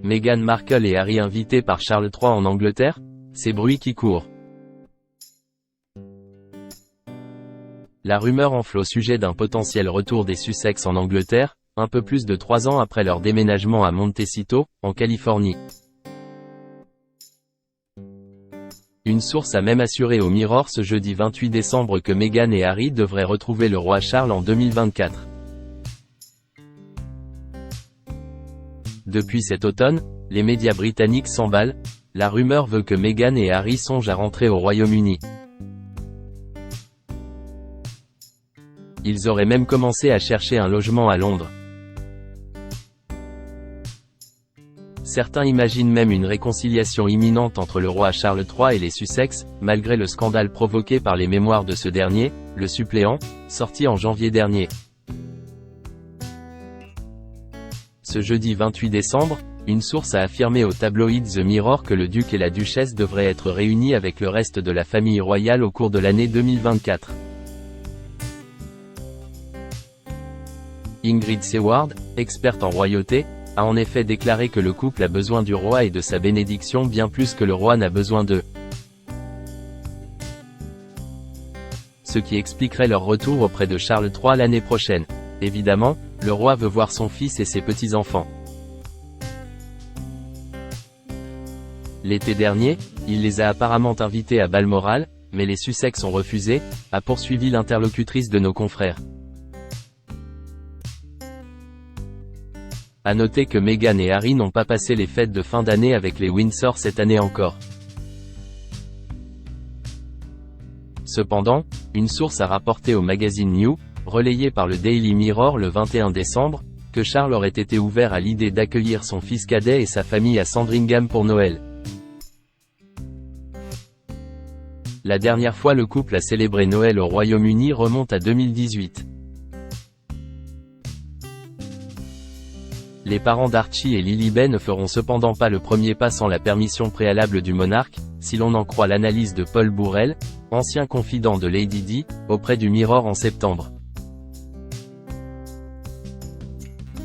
Meghan Markle et Harry invités par Charles III en Angleterre? Ces bruits qui courent. La rumeur enfle au sujet d'un potentiel retour des Sussex en Angleterre, un peu plus de 3 ans après leur déménagement à Montecito, en Californie. Une source a même assuré au Mirror ce jeudi 28 décembre que Meghan et Harry devraient retrouver le roi Charles en 2024. Depuis cet automne, les médias britanniques s'emballent, la rumeur veut que Meghan et Harry songent à rentrer au Royaume-Uni. Ils auraient même commencé à chercher un logement à Londres. Certains imaginent même une réconciliation imminente entre le roi Charles III et les Sussex, malgré le scandale provoqué par les mémoires de ce dernier, le suppléant, sorti en janvier dernier. Ce jeudi 28 décembre, une source a affirmé au tabloïd The Mirror que le duc et la duchesse devraient être réunis avec le reste de la famille royale au cours de l'année 2024. Ingrid Seward, experte en royauté, a en effet déclaré que le couple a besoin du roi et de sa bénédiction bien plus que le roi n'a besoin d'eux. Ce qui expliquerait leur retour auprès de Charles III l'année prochaine. Évidemment, le roi veut voir son fils et ses petits-enfants. L'été dernier, il les a apparemment invités à Balmoral, mais les Sussex ont refusé, a poursuivi l'interlocutrice de nos confrères. À noter que Meghan et Harry n'ont pas passé les fêtes de fin d'année avec les Windsor cette année encore. Cependant, une source a rapporté au magazine New, relayé par le Daily Mirror le 21 décembre, que Charles aurait été ouvert à l'idée d'accueillir son fils cadet et sa famille à Sandringham pour Noël. La dernière fois le couple a célébré Noël au Royaume-Uni remonte à 2018. Les parents d'Archie et Lilibet ne feront cependant pas le premier pas sans la permission préalable du monarque, si l'on en croit l'analyse de Paul Bourrell, ancien confident de Lady Di, auprès du Mirror en septembre.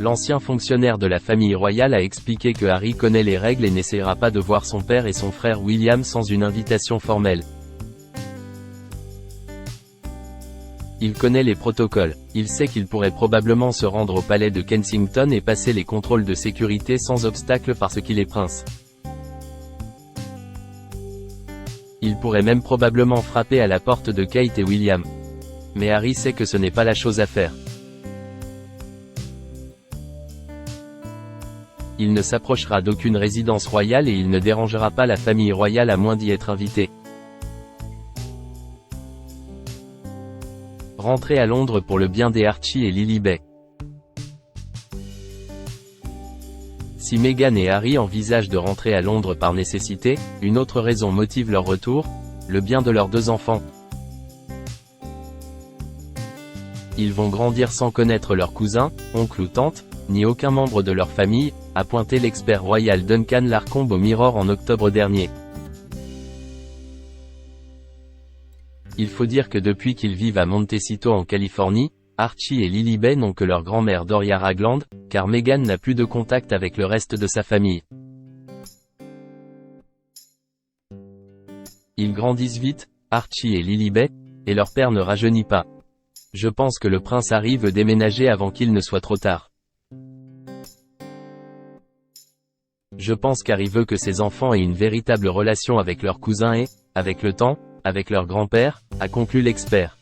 L'ancien fonctionnaire de la famille royale a expliqué que Harry connaît les règles et n'essaiera pas de voir son père et son frère William sans une invitation formelle. Il connaît les protocoles, il sait qu'il pourrait probablement se rendre au palais de Kensington et passer les contrôles de sécurité sans obstacle parce qu'il est prince. Il pourrait même probablement frapper à la porte de Kate et William. Mais Harry sait que ce n'est pas la chose à faire. Il ne s'approchera d'aucune résidence royale et il ne dérangera pas la famille royale à moins d'y être invité. Rentrer à Londres pour le bien des Archie et Lilibet. Si Meghan et Harry envisagent de rentrer à Londres par nécessité, une autre raison motive leur retour, le bien de leurs 2 enfants. Ils vont grandir sans connaître leurs cousins, oncles ou tantes, ni aucun membre de leur famille, a pointé l'expert royal Duncan Larcombe au Mirror en octobre dernier. Il faut dire que depuis qu'ils vivent à Montecito en Californie, Archie et Lilibet n'ont que leur grand-mère Doria Ragland, car Meghan n'a plus de contact avec le reste de sa famille. Ils grandissent vite, Archie et Lilibet, et leur père ne rajeunit pas. Je pense que le prince Harry veut déménager avant qu'il ne soit trop tard. Je pense qu'Harry veut que ses enfants aient une véritable relation avec leurs cousins et, avec le temps, avec leur grand-père, a conclu l'expert.